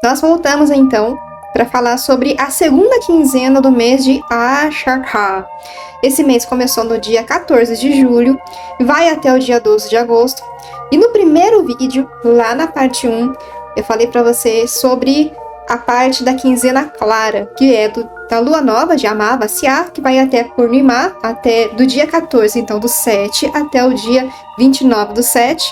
Nós voltamos então para falar sobre a segunda quinzena do mês de Ashara. Esse mês começou no dia 14 de julho, vai até o dia 12 de agosto. E no primeiro vídeo, lá na parte 1, eu falei para você sobre a parte da quinzena clara, que é da lua nova de Amavasya, que vai até Purnima, até do dia 14, então do 7, até o dia 29 do 7.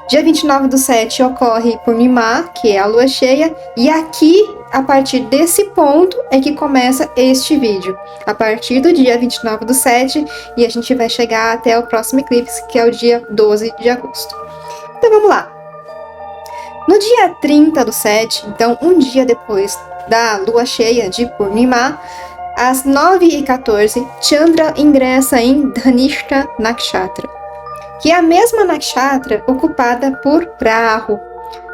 Dia 29 do 7 ocorre Purnima, que é a lua cheia, e aqui, a partir desse ponto, é que começa este vídeo. A partir do dia 29 do 7, e a gente vai chegar até o próximo eclipse, que é o dia 12 de agosto. Então vamos lá. No dia 30 do 7, então um dia depois da lua cheia de Purnima, às 9h14, Chandra ingressa em Dhanishta Nakshatra, que é a mesma nakshatra ocupada por Rahu.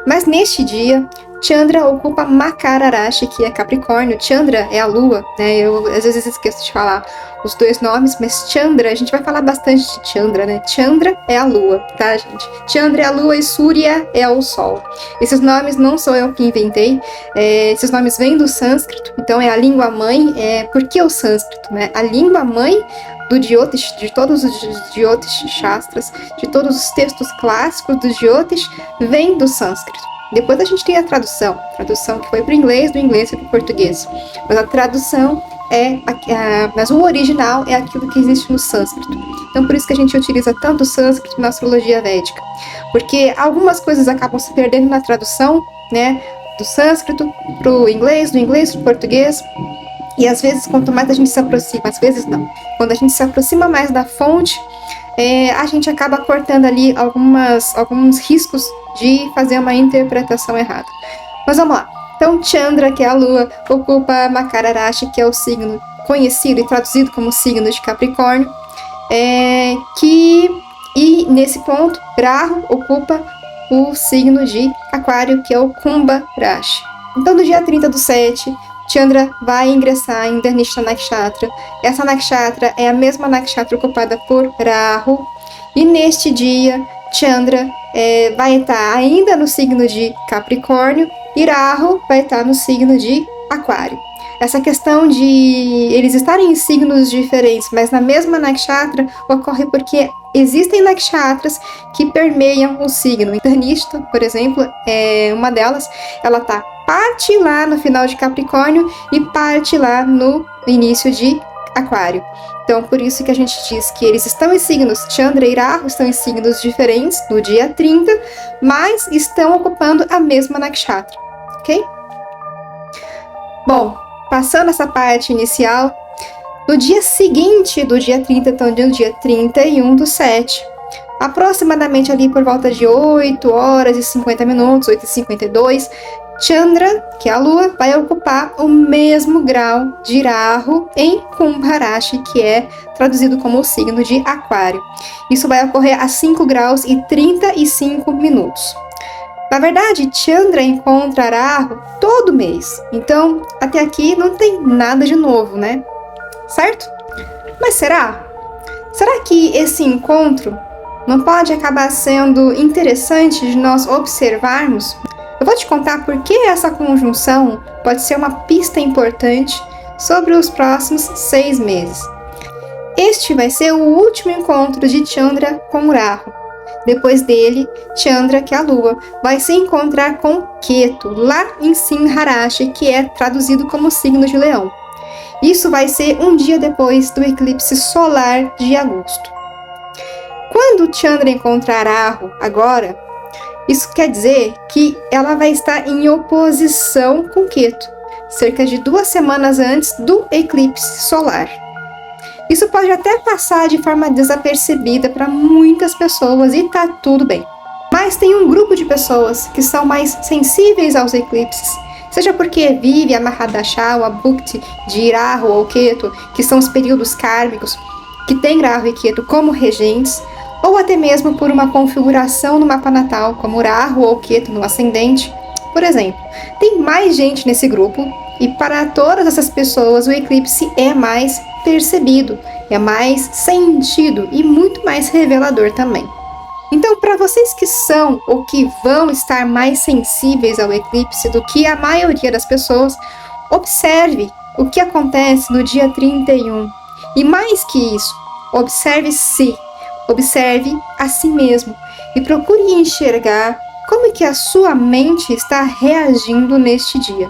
Mas neste dia, Chandra ocupa Makara Rashi, que é Capricórnio. Chandra é a lua, né? Eu às vezes esqueço de falar os dois nomes, mas Chandra, a gente vai falar bastante de Chandra, né? Chandra é a lua, tá, gente? Chandra é a lua e Surya é o sol. Esses nomes não sou eu que inventei, esses nomes vêm do sânscrito, então é a língua mãe. Por que o sânscrito, né? A língua mãe do Jyotish, de todos os Jyotish Shastras, de todos os textos clássicos do Jyotish, vem do sânscrito. Depois a gente tem a tradução que foi para o inglês, do inglês para o português. Mas a tradução mas o original é aquilo que existe no sânscrito. Então por isso que a gente utiliza tanto o sânscrito na astrologia védica. Porque algumas coisas acabam se perdendo na tradução, né, do sânscrito para o inglês, do inglês para o português. E às vezes, quanto mais a gente se aproxima, às vezes não. Quando a gente se aproxima mais da fonte, a gente acaba cortando ali alguns riscos de fazer uma interpretação errada. Mas vamos lá. Então, Chandra, que é a lua, ocupa Makara Rashi, que é o signo conhecido e traduzido como signo de Capricórnio. E nesse ponto, Rahu ocupa o signo de Aquário, que é o Kumbha Rashi. Então, no dia 30 do 7, Chandra vai ingressar em Dhanishta Nakshatra. Essa nakshatra é a mesma nakshatra ocupada por Rahu. E neste dia, Chandra vai estar ainda no signo de Capricórnio e Rahu vai estar no signo de Aquário. Essa questão de eles estarem em signos diferentes, mas na mesma nakshatra, ocorre porque existem nakshatras que permeiam o signo. Dhanishta, por exemplo, é uma delas. Ela está parte lá no final de Capricórnio e parte lá no início de Aquário. Então, por isso que a gente diz que eles estão em signos, Chandra e Rahu estão em signos diferentes no dia 30, mas estão ocupando a mesma nakshatra, ok? Bom, passando essa parte inicial, no dia seguinte do dia 30, então no dia 31 do 7, aproximadamente ali por volta de 8 horas e 50 minutos, 8h52, Chandra, que é a lua, vai ocupar o mesmo grau de Rahu em Kumbha Rashi, que é traduzido como o signo de Aquário. Isso vai ocorrer a 5 graus e 35 minutos. Na verdade, Chandra encontra Rahu todo mês, então até aqui não tem nada de novo, né? Certo? Mas será? Será que esse encontro não pode acabar sendo interessante de nós observarmos? Eu vou te contar por que essa conjunção pode ser uma pista importante sobre os próximos 6 meses. Este vai ser o último encontro de Chandra com Rahu. Depois dele, Chandra, que é a lua, vai se encontrar com Ketu, lá em Simha Rashi, que é traduzido como signo de leão. Isso vai ser um dia depois do eclipse solar de agosto. Quando Chandra encontrar Rahu agora, isso quer dizer que ela vai estar em oposição com Ketu, cerca de 2 semanas antes do eclipse solar. Isso pode até passar de forma desapercebida para muitas pessoas e tá tudo bem. Mas tem um grupo de pessoas que são mais sensíveis aos eclipses, seja porque vive a Mahadasha ou a Bhukti de Rahu ou Ketu, que são os períodos kármicos, que tem Rahu e Ketu como regentes, ou até mesmo por uma configuração no mapa natal, como Rahu ou Ketu no ascendente. Por exemplo, tem mais gente nesse grupo, e para todas essas pessoas o eclipse é mais percebido, é mais sentido e muito mais revelador também. Então, para vocês que são ou que vão estar mais sensíveis ao eclipse do que a maioria das pessoas, observe o que acontece no dia 31. E mais que isso, observe-se, observe a si mesmo e procure enxergar como é que a sua mente está reagindo neste dia.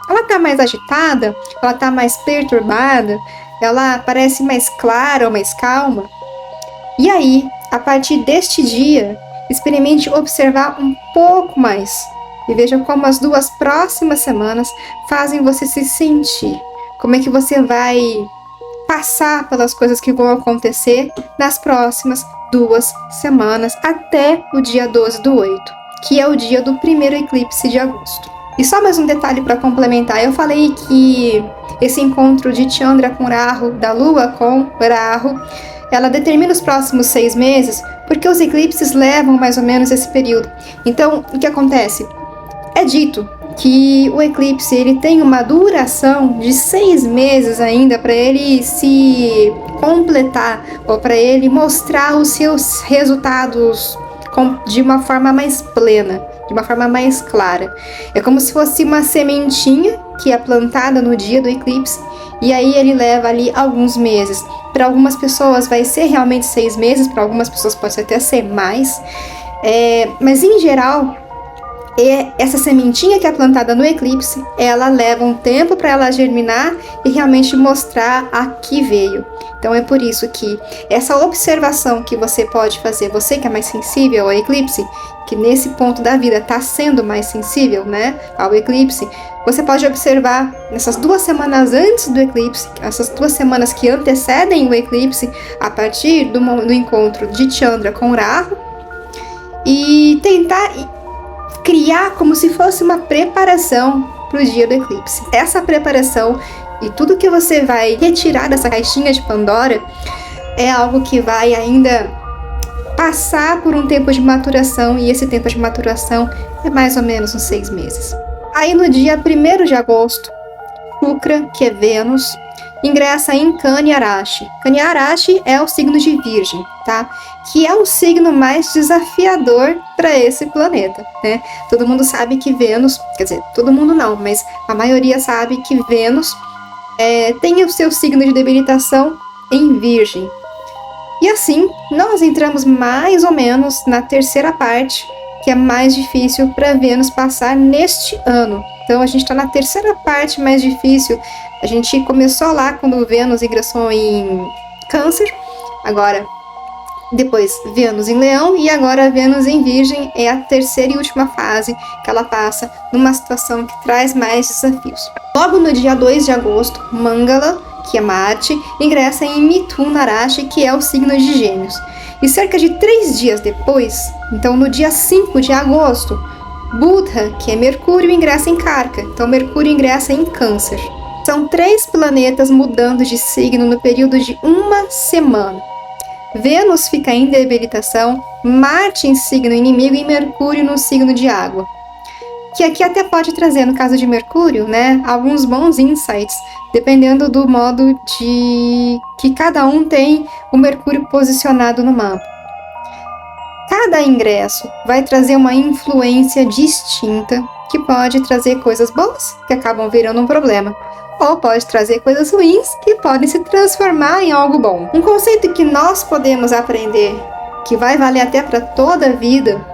Ela está mais agitada? Ela está mais perturbada? Ela parece mais clara ou mais calma? E aí, a partir deste dia, experimente observar um pouco mais e veja como as 2 próximas semanas fazem você se sentir. Como é que você vai passar pelas coisas que vão acontecer nas próximas 2 semanas até o dia 12/8, que é o dia do primeiro eclipse de agosto. E só mais um detalhe para complementar, eu falei que esse encontro de Chandra com Rahu, da Lua com Rahu, ela determina os próximos 6 meses, porque os eclipses levam mais ou menos esse período. Então, o que acontece? É dito que o eclipse ele tem uma duração de 6 meses ainda para ele se completar, ou para ele mostrar os seus resultados de uma forma mais plena, de uma forma mais clara. É como se fosse uma sementinha que é plantada no dia do eclipse, e aí ele leva ali alguns meses. Para algumas pessoas vai ser realmente 6 meses, para algumas pessoas pode até ser mais, mas em geral, essa sementinha que é plantada no eclipse, ela leva um tempo para ela germinar e realmente mostrar a que veio. Então é por isso que essa observação que você pode fazer, você que é mais sensível ao eclipse, que nesse ponto da vida está sendo mais sensível, né, ao eclipse, você pode observar nessas 2 semanas antes do eclipse, essas 2 semanas que antecedem o eclipse, a partir do encontro de Chandra com Rahu, e tentar criar como se fosse uma preparação para o dia do eclipse. Essa preparação e tudo que você vai retirar dessa caixinha de Pandora é algo que vai ainda passar por um tempo de maturação, e esse tempo de maturação é mais ou menos uns 6 meses. Aí no dia 1º de agosto, Shukra, que é Vênus, ingressa em Kanya Rashi. Kanya Rashi é o signo de Virgem, tá? Que é o signo mais desafiador para esse planeta, né? Todo mundo sabe que Vênus, quer dizer, todo mundo não, mas a maioria sabe que Vênus tem o seu signo de debilitação em Virgem. E assim, nós entramos mais ou menos na terceira parte, que é mais difícil para Vênus passar neste ano. Então a gente está na terceira parte mais difícil. A gente começou lá quando Vênus ingressou em Câncer, agora depois Vênus em Leão, e agora Vênus em Virgem é a terceira e última fase que ela passa numa situação que traz mais desafios. Logo no dia 2 de agosto, Mangala, que é Marte, ingressa em Mithuna Rashi, que é o signo de Gêmeos. E cerca de 3 dias depois, então no dia 5 de agosto, Buddha, que é Mercúrio, ingressa em Karka. Então Mercúrio ingressa em Câncer. São 3 planetas mudando de signo no período de 1 semana. Vênus fica em debilitação, Marte em signo inimigo e Mercúrio no signo de água. Que aqui até pode trazer, no caso de Mercúrio, né, alguns bons insights, dependendo do modo de que cada um tem o Mercúrio posicionado no mapa. Cada ingresso vai trazer uma influência distinta, que pode trazer coisas boas, que acabam virando um problema, ou pode trazer coisas ruins, que podem se transformar em algo bom. Um conceito que nós podemos aprender, que vai valer até para toda a vida,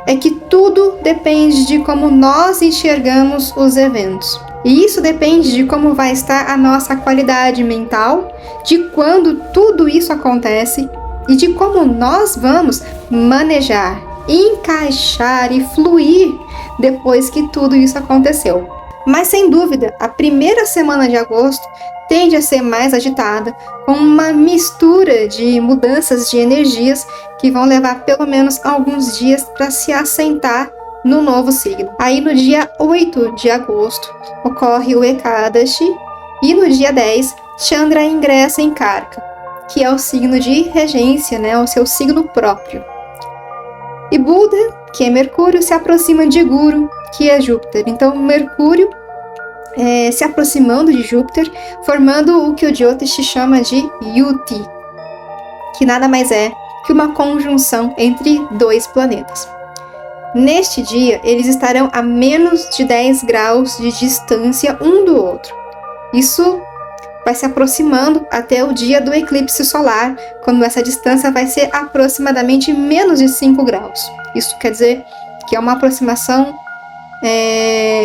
é que tudo depende de como nós enxergamos os eventos. E isso depende de como vai estar a nossa qualidade mental, de quando tudo isso acontece e de como nós vamos manejar, encaixar e fluir depois que tudo isso aconteceu. Mas sem dúvida, a primeira semana de agosto tende a ser mais agitada, com uma mistura de mudanças de energias que vão levar pelo menos alguns dias para se assentar no novo signo. Aí no dia 8 de agosto ocorre o Ekadashi, e no dia 10 Chandra ingressa em Karka, que é o signo de regência, né, o seu signo próprio. E Buda, que é Mercúrio, se aproxima de Guru, que é Júpiter. Então Mercúrio se aproximando de Júpiter, formando o que o Jyotish chama de Yuti, que nada mais é que uma conjunção entre dois planetas. Neste dia, eles estarão a menos de 10 graus de distância um do outro. Isso vai se aproximando até o dia do eclipse solar, quando essa distância vai ser aproximadamente menos de 5 graus. Isso quer dizer que é uma aproximação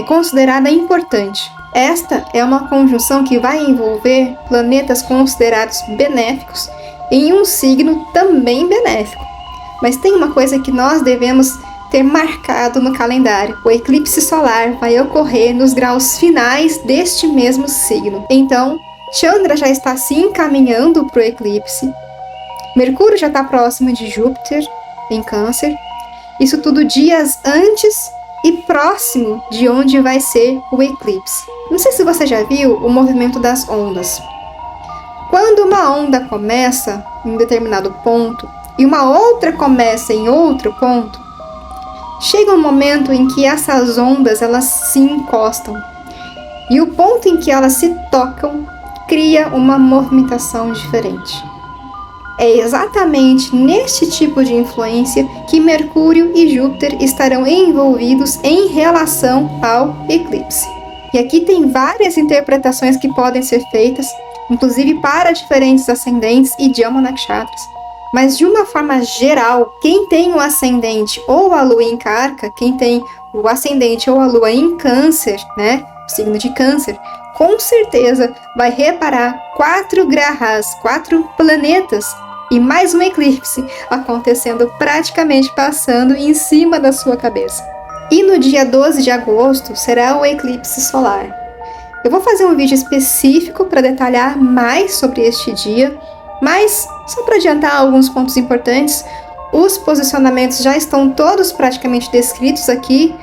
considerada importante. Esta é uma conjunção que vai envolver planetas considerados benéficos em um signo também benéfico. Mas tem uma coisa que nós devemos ter marcado no calendário. O eclipse solar vai ocorrer nos graus finais deste mesmo signo. Então, Chandra já está se encaminhando para o eclipse. Mercúrio já está próximo de Júpiter, em Câncer. Isso tudo dias antes e próximo de onde vai ser o eclipse. Não sei se você já viu o movimento das ondas. Quando uma onda começa em um determinado ponto e uma outra começa em outro ponto, chega um momento em que essas ondas elas se encostam. E o ponto em que elas se tocam cria uma movimentação diferente. É exatamente neste tipo de influência que Mercúrio e Júpiter estarão envolvidos em relação ao eclipse. E aqui tem várias interpretações que podem ser feitas, inclusive para diferentes ascendentes e Jama Nakshatras. Mas de uma forma geral, quem tem o ascendente ou a lua em Karka, quem tem o ascendente ou a lua em Câncer, né, o signo de Câncer, com certeza vai reparar 4 grahas, 4 planetas e mais um eclipse acontecendo praticamente passando em cima da sua cabeça. E no dia 12 de agosto será o eclipse solar. Eu vou fazer um vídeo específico para detalhar mais sobre este dia, mas só para adiantar alguns pontos importantes, os posicionamentos já estão todos praticamente descritos aqui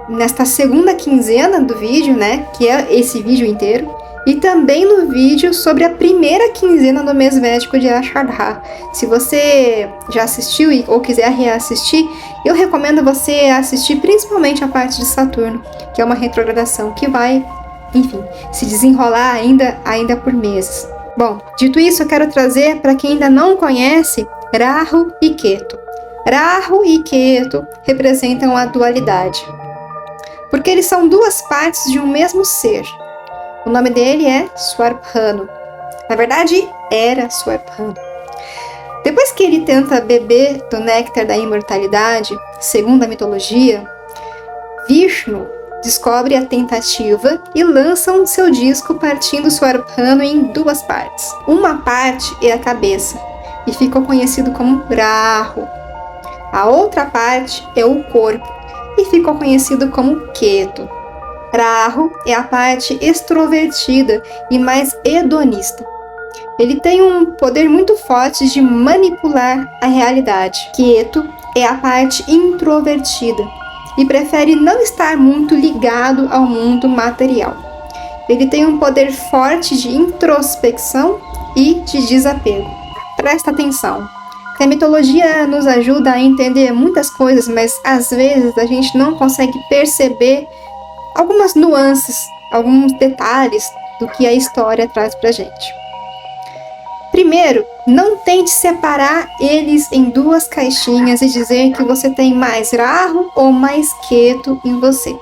nesta segunda quinzena do vídeo, né, que é esse vídeo inteiro, e também no vídeo sobre a primeira quinzena do mês védico de Ashadha. Se você já assistiu ou quiser reassistir, eu recomendo você assistir principalmente a parte de Saturno, que é uma retrogradação que vai, enfim, se desenrolar ainda por meses. Bom, dito isso, eu quero trazer para quem ainda não conhece Rahu e Ketu. Rahu e Ketu representam a dualidade, porque eles são duas partes de um mesmo ser. O nome dele é Swarpano. Na verdade, era Swarpano. Depois que ele tenta beber do néctar da imortalidade, segundo a mitologia, Vishnu descobre a tentativa e lança um seu disco partindo Swarpano em duas partes. Uma parte é a cabeça e ficou conhecido como Rahu. A outra parte é o corpo e ficou conhecido como Ketu. Rahu é a parte extrovertida e mais hedonista. Ele tem um poder muito forte de manipular a realidade. Ketu é a parte introvertida e prefere não estar muito ligado ao mundo material. Ele tem um poder forte de introspecção e de desapego. Presta atenção, que a mitologia nos ajuda a entender muitas coisas, mas às vezes a gente não consegue perceber algumas nuances, alguns detalhes do que a história traz pra gente. Primeiro, não tente separar eles em duas caixinhas e dizer que você tem mais Rahu ou mais Ketu em você.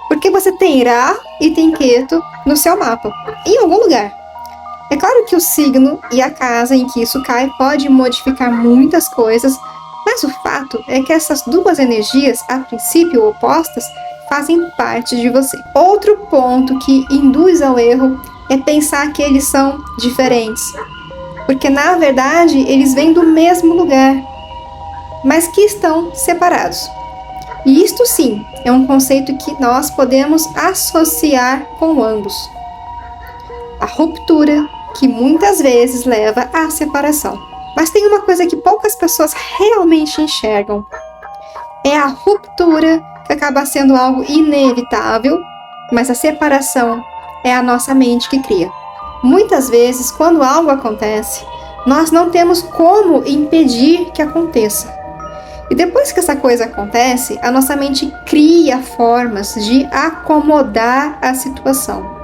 Porque você tem Rahu e tem Ketu no seu mapa, em algum lugar. É claro que o signo e a casa em que isso cai pode modificar muitas coisas, mas o fato é que essas duas energias, a princípio opostas, fazem parte de você. Outro ponto que induz ao erro é pensar que eles são diferentes, porque na verdade eles vêm do mesmo lugar, mas que estão separados. E isto sim é um conceito que nós podemos associar com ambos. A ruptura que muitas vezes leva à separação. Mas tem uma coisa que poucas pessoas realmente enxergam. É a ruptura que acaba sendo algo inevitável, mas a separação é a nossa mente que cria. Muitas vezes, quando algo acontece, nós não temos como impedir que aconteça. E depois que essa coisa acontece, a nossa mente cria formas de acomodar a situação.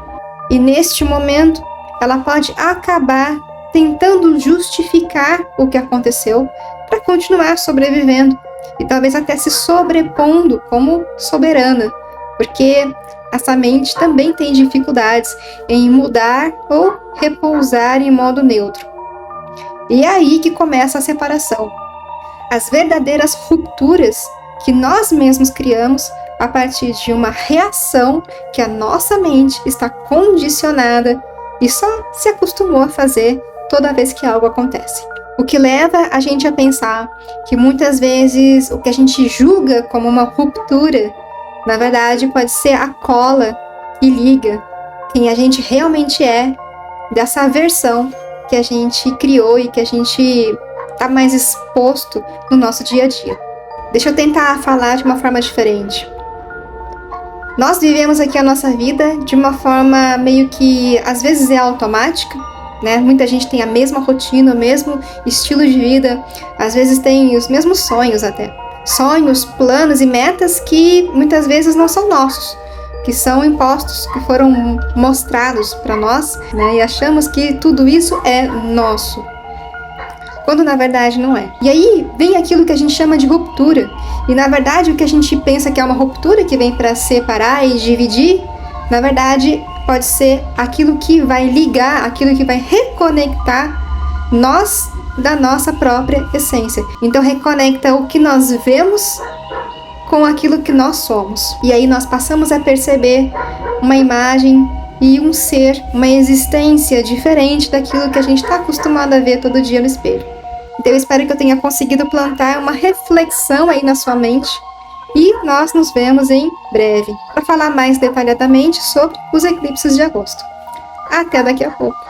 E neste momento, ela pode acabar tentando justificar o que aconteceu para continuar sobrevivendo e talvez até se sobrepondo como soberana, porque essa mente também tem dificuldades em mudar ou repousar em modo neutro. E é aí que começa a separação. As verdadeiras rupturas que nós mesmos criamos a partir de uma reação que a nossa mente está condicionada e só se acostumou a fazer toda vez que algo acontece. O que leva a gente a pensar que muitas vezes o que a gente julga como uma ruptura, na verdade pode ser a cola que liga quem a gente realmente é dessa versão que a gente criou e que a gente está mais exposto no nosso dia a dia. Deixa eu tentar falar de uma forma diferente. Nós vivemos aqui a nossa vida de uma forma meio que, às vezes, é automática, né? Muita gente tem a mesma rotina, o mesmo estilo de vida, às vezes tem os mesmos sonhos até. Sonhos, planos e metas que muitas vezes não são nossos, que são impostos, que foram mostrados para nós, né? E achamos que tudo isso é nosso, quando na verdade não é. E aí vem aquilo que a gente chama de ruptura. E na verdade o que a gente pensa que é uma ruptura que vem para separar e dividir, na verdade pode ser aquilo que vai ligar, aquilo que vai reconectar nós da nossa própria essência. Então reconecta o que nós vemos com aquilo que nós somos. E aí nós passamos a perceber uma imagem e um ser, uma existência diferente daquilo que a gente está acostumado a ver todo dia no espelho. Então eu espero que eu tenha conseguido plantar uma reflexão aí na sua mente e nós nos vemos em breve para falar mais detalhadamente sobre os eclipses de agosto. Até daqui a pouco!